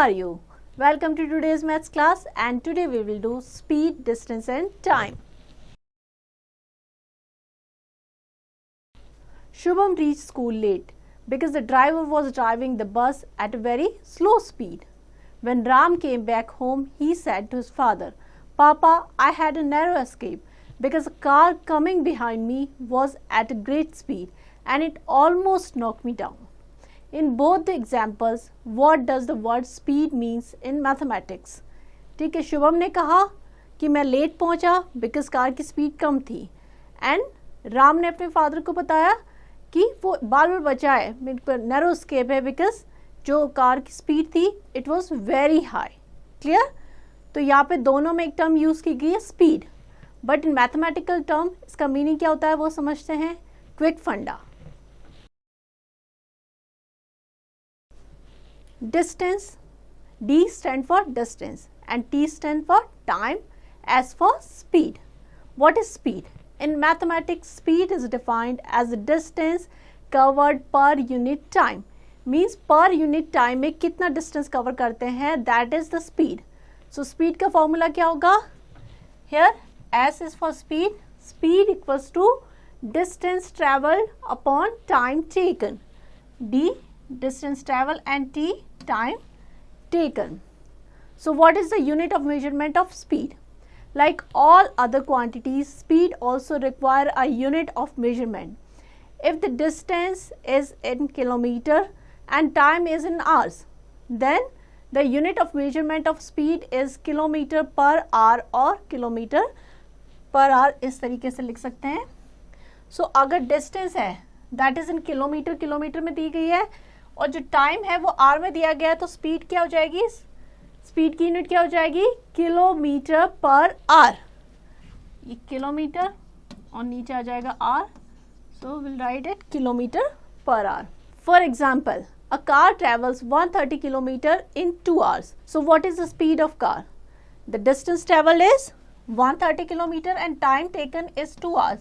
are you? Welcome to today's maths class, and today we will do speed, distance and time. Shubham reached school late because the driver was driving the bus at a very slow speed. When Ram came back home, he said to his father, "Papa, I had a narrow escape because a car coming behind me was at a great speed and it almost knocked me down." In both the examples, what does the word speed means in mathematics? ठीक है, शुभम ने कहा कि मैं late पहुंचा because car की speed कम थी, and Ram ने अपने फादर को बताया कि वो बाल बाल बचा है, मेरे पर नैरो स्केप है बिकॉज जो कार की स्पीड थी it was very high. Clear? तो यहाँ पे दोनों में एक टर्म यूज़ की गई है speed, but in mathematical term इसका मीनिंग क्या होता है वो समझते हैं. क्विक फंडा. Distance, D stand for distance and T stand for time, S for speed. What is speed? In mathematics, speed is defined as the distance covered per unit time. Means per unit time में कितना distance cover करते हैं, that is the speed. So speed का formula क्या होगा? Here S is for speed. Speed equals to distance traveled upon time taken. D distance travel and T time taken. So what is the unit of measurement of speed? Like all other quantities, speed also require a unit of measurement. If the distance is in kilometer and time is in hours, then the unit of measurement of speed is kilometer per hour or kilometer per hour. इस तरीके से लिख सकते हैं. So अगर distance है that is in kilometre, kilometre में दी गई है, और जो टाइम है वो आर में दिया गया है, तो स्पीड क्या हो जाएगी? स्पीड की यूनिट क्या हो जाएगी? Kilometre per our. ये किलोमीटर और नीचे आ जाएगा hour, so will write it kilometre per hour. For example, a car travels 130 kilometre in 2 hours. So what is the speed of car? The distance travel is 130 kilometer and time taken is 2 hours.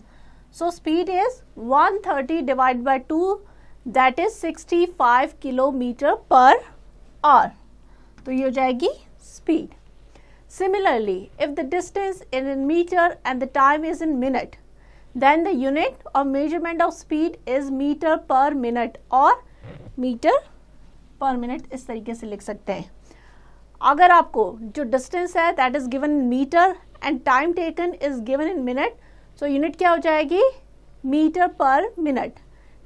So speed is 130 divided by 2, that is 65 kilometre per our. तो ये हो जाएगी speed. Similarly, if the distance is in meter and the time is in minute, then the unit of measurement of speed is meter per minute or meter per minute. इस तरीके से लिख सकते हैं. अगर आपको जो distance है that is given in meter and time taken is given in minute, so unit क्या हो जाएगी? meter per minute.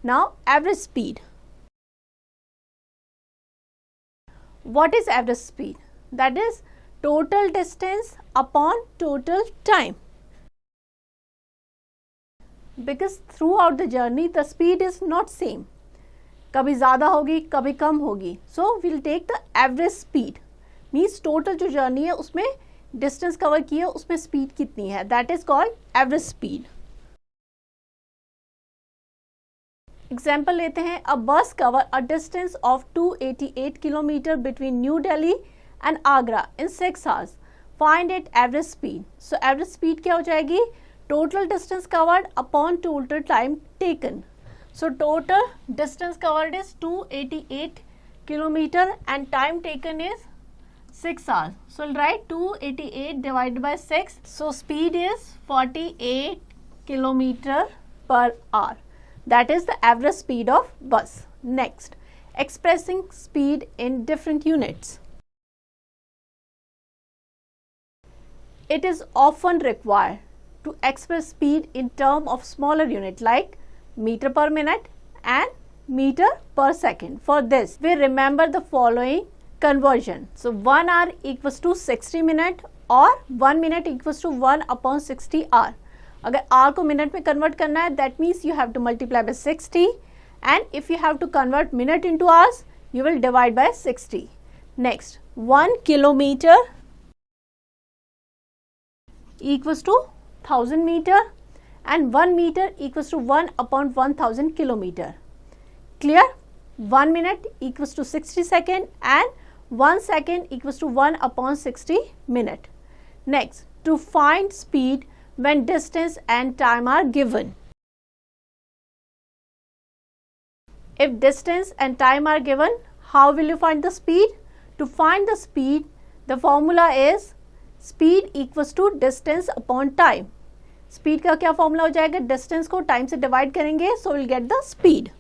Now average speed. What is average speed? That is total distance upon total time. Because throughout the journey the speed is not same. कभी ज़्यादा होगी, कभी कम होगी. So we'll take the average speed. Means total जो journey है उसमें distance cover की है, उसमें speed कितनी है, that is called average speed. Example लेते हैं. अ बस cover a distance of 288 kilometre between new Delhi and Agra in 6 hours. Find it average speed. So average speed क्या हो जाएगी? Total distance covered upon total time taken. So total distance covered is 288 kilometre and time taken is 6 hours. So we'll write 288 divided by 6. So speed is 48 kilometer per hour. That is the average speed of bus. Next, expressing speed in different units. It is often required to express speed in terms of smaller unit like meter per minute and meter per second. For this, we remember the following conversion. So 1 hour equals to 60 minutes or 1 minute equals to 1 upon 60 hour. अगर hour को minute में convert करना है, that means you have to multiply by 60, and if you have to convert minute into hours you will divide by 60. Next, 1 kilometre equals to 1000 metre and 1 metre equals to 1 upon 1000 kilometre. Clear? 1 minute equals to 60 second and 1 second equals to 1 upon 60 minute. Next, to find speed when distance and time are given. If distance and time are given, how will you find the speed? To find the speed, the formula is speed equals to distance upon time. Speed का क्या formula हो जाएगा? Distance को time से divide करेंगे, so we'll get the speed.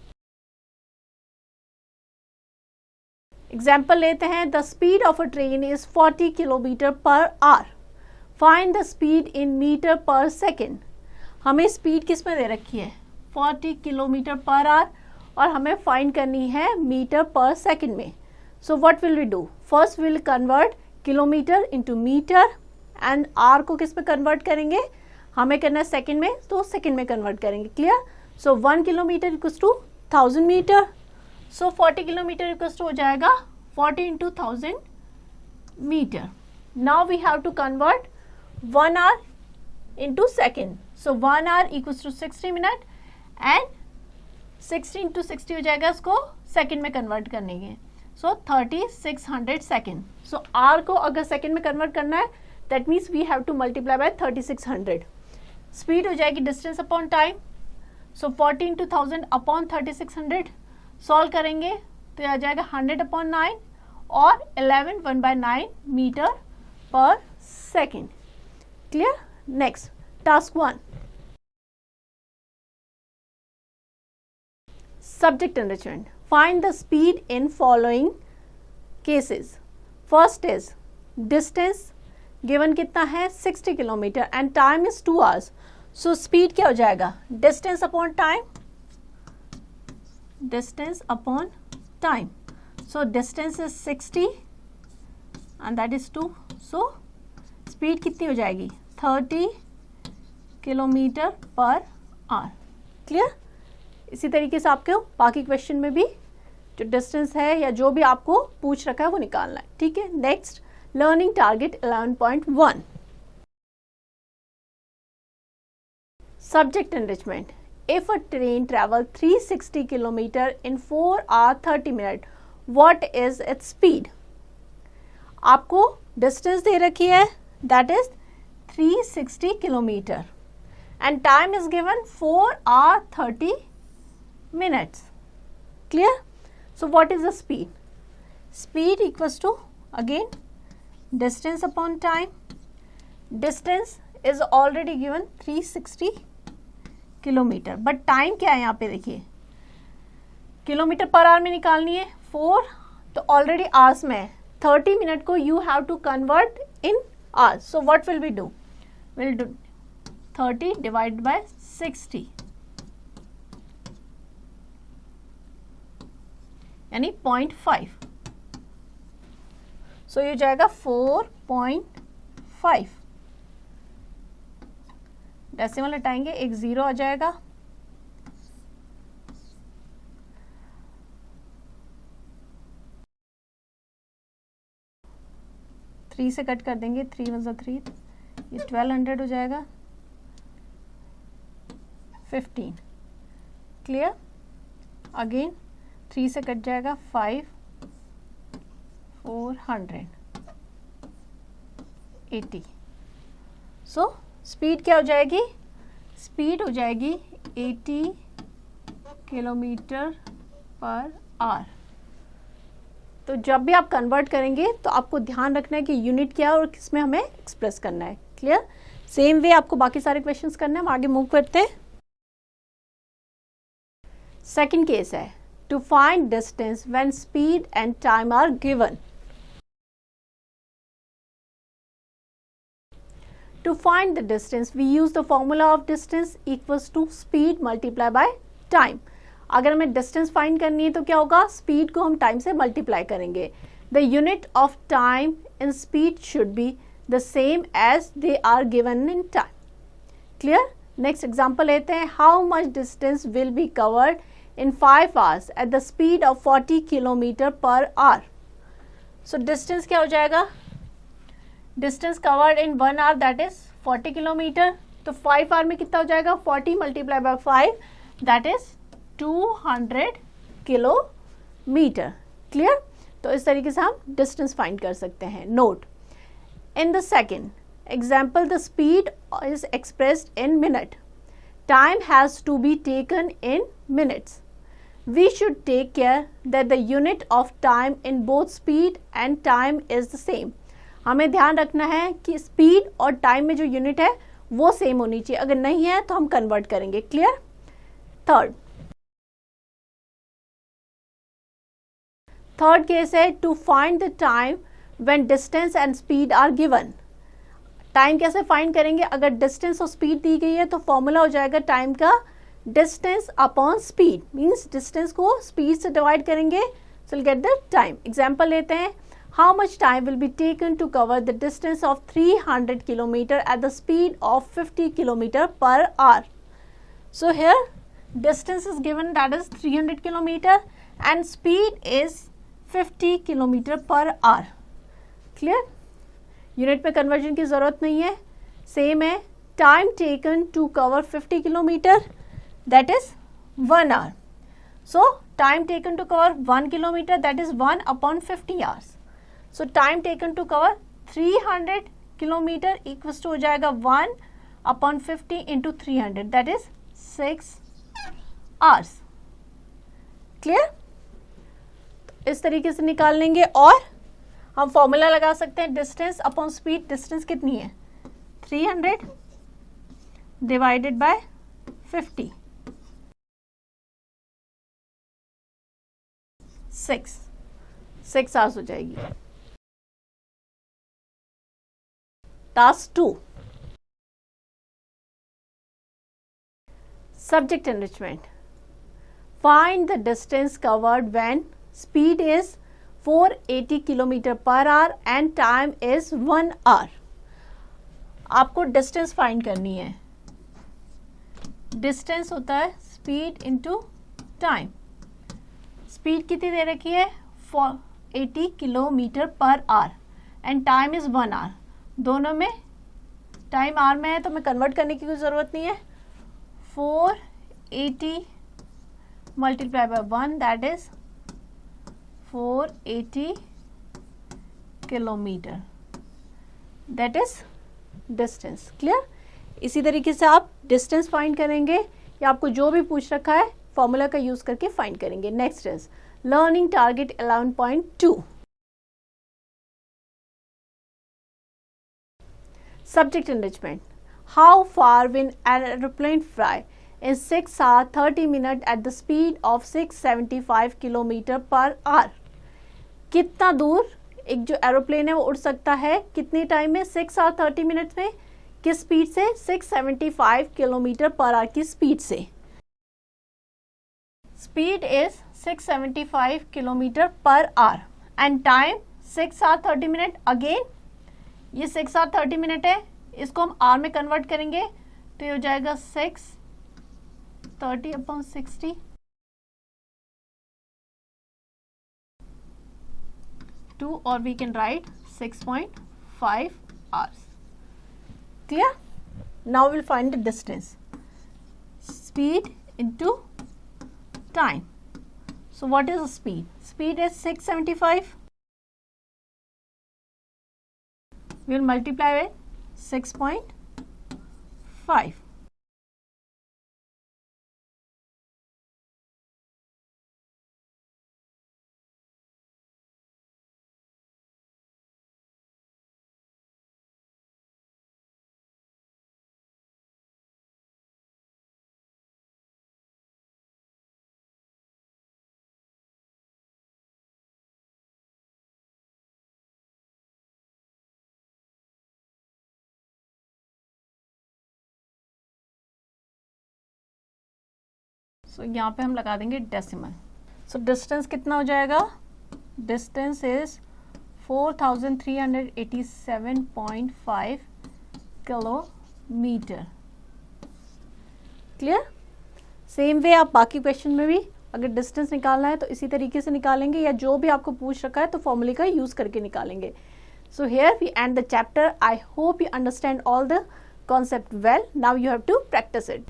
Example लेते हैं, the speed of a train is 40 km per hour. Find the speed in meter per second. हमें speed किस में दे रखी है? 40 km per hour और हमें find करनी है meter per second में. So what will we do? First we will convert kilometer into meter and r को किस में convert करेंगे? हमें करना है second में, तो second में convert करेंगे. Clear? So 1 kilometer equals to 1000 meter. So 40 kilometer equals to हो जाएगा 40 into 1000 meter. Now we have to convert 1 hour into second. So 1 hour equals to 60 minute and 60 into 60 हो जाएगा, इसको second में convert करने के. So 3600 second. So R को अगर second में convert करना है, that means we have to multiply by 3600. Speed हो जाएगी distance upon time. So 40 into 1000 upon 3600. Solve करेंगे तो आ जाएगा 100 upon 9 और 11 1 by 9 meter per second. Clear? Next, task 1. Subject enrichment. Find the speed in following cases. First is distance given कितना है 60 kilometre and time is 2 hours. So speed क्या हो जाएगा? Distance upon time. Distance upon time. So distance is 60 and that is 2. So speed कितनी हो जाएगी? 30 kilometre per our. Clear? इसी तरीके से आपको बाकी क्वेश्चन में भी जो डिस्टेंस है या जो भी आपको पूछ रखा है वो निकालना है. ठीक है. Next, learning target 11.1. Subject enrichment. If a train travel 360 kilometre in 4 hours 30 minutes, what is its speed? आपको डिस्टेंस दे रखी है, that is 360 kilometre and time is given 4 hours 30 minutes. Clear? So what is the speed? Speed equals to again distance upon time. Distance is already given 360 kilometre, but time क्या है यहाँ पे देखिए, kilometre per our में निकालनी है 4, तो already hours में है. 30 मिनट को you have to convert in hours. So what will we do? Will do 30 divided by 60 यानी 0.5. सो ये जाएगा 4.5. डेसिमल हटाएंगे, एक 0 आ जाएगा. थ्री से कट कर देंगे, 3 × 3, ये 1200 हो जाएगा. 15. क्लियर? अगेन 3 से कट जाएगा, 5 400 80. सो स्पीड क्या हो जाएगी? स्पीड हो जाएगी 80 किलोमीटर पर आवर. तो जब भी आप कन्वर्ट करेंगे तो आपको ध्यान रखना है कि यूनिट क्या है और किस में हमें एक्सप्रेस करना है. क्लियर? सेम वे आपको बाकी सारे क्वेश्चंस करने हैं. हम आगे मूव करते हैं. सेकेंड केस है to find distance when speed and time are given. To find the distance, we use the formula of distance equals to speed multiply by time. अगर हमें distance find करनी है तो क्या होगा? speed को हम time से multiply करेंगे. The unit of time in speed should be the same as they are given in time. Clear? Next example लेते हैं. How much distance will be covered in 5 hours at the speed of 40 km per hour? So distance क्या हो जाएगा? Distance covered in 1 hour that is 40 kilometre. तो 5 hour में कितना हो जाएगा? 40 multiply by 5 that is 200 kilometre. Clear? तो इस तरीके से हम डिस्टेंस फाइंड कर सकते हैं. Note, in the second example the speed is expressed in minute. Time has to be taken in minutes. we should take care that the unit of time in both speed and time is the same. हमें ध्यान रखना है कि speed और time में जो unit है वो सेम होनी चाहिए, अगर नहीं है तो हम कन्वर्ट करेंगे. क्लियर. थर्ड केस है to find the time when distance and speed are given. Time कैसे फाइंड करेंगे? अगर डिस्टेंस और स्पीड दी गई है तो फॉर्मूला हो जाएगा टाइम का distance upon speed, means distance को स्पीड से डिवाइड करेंगे, so will get the time. Example लेते हैं. How much time will be taken to cover the distance of 300 kilometre at the speed of 50 kilometre per hour. So here distance is given, that is 300 kilometer and speed is 50 kilometer per hour. Clear? Unit में conversion की ज़रूरत नहीं है, same है. Time taken to cover 50 kilometre that is 1 hour. So time taken to cover 1 kilometre that is 1 upon 50 hours. So time taken to cover 300 kilometre equals to हो जाएगा 1 upon 50 into 300 that is 6 hours. Clear? इस तरीके से निकाल लेंगे और हम formula लगा सकते हैं डिस्टेंस अपॉन स्पीड. डिस्टेंस कितनी है? 300 डिवाइडेड बाय 50, 6 आवर्स हो जाएगी. Task 2, subject enrichment. Find the distance covered when speed is 480 kilometre per our and time is 1 hour. आपको डिस्टेंस फाइंड करनी है. डिस्टेंस होता है स्पीड इंटू टाइम. स्पीड कितनी दे रखी है? 480 kilometre per our and time is 1 hour. दोनों में टाइम आवर में है तो मैं कन्वर्ट करने की कोई ज़रूरत नहीं है. 480 multiply by 1 that is 480 kilometre, that is distance. Clear? इसी तरीके से आप डिस्टेंस फाइंड करेंगे या आपको जो भी पूछ रखा है फॉर्मूला का यूज करके फाइंड करेंगे. Next is learning target 11.2. Subject enrichment. How far will an aeroplane fly in 6 hours 30 minutes at the speed of 675 kilometre per our. कितना दूर एक जो एरोप्लेन है वो उड़ सकता है, कितने टाइम में? 6 hours 30 minutes में. किस स्पीड से? 675 किलोमीटर पर आवर की स्पीड से. Speed is 675 kilometre per our and time 6 hours 30 minutes. Again ये 6 hours 30 minutes है, इसको हम आवर में कन्वर्ट करेंगे तो ये हो जाएगा 630 upon 60. 2 or we can write 6.5 hours. Clear? Now we'll find the distance. Speed into time. So what is the speed? Speed is 675. We will multiply with 6.5. सो यहाँ पे हम लगा देंगे डेसिमल. सो डिस्टेंस कितना हो जाएगा? Distance is 4387.5 kilometre. Clear? Same way आप बाकी क्वेश्चन में भी अगर डिस्टेंस निकालना है तो इसी तरीके से निकालेंगे या जो भी आपको पूछ रखा है तो फॉर्मूले का यूज करके निकालेंगे. So here we end the chapter. I hope you understand all the concept well. Now you have to practice it.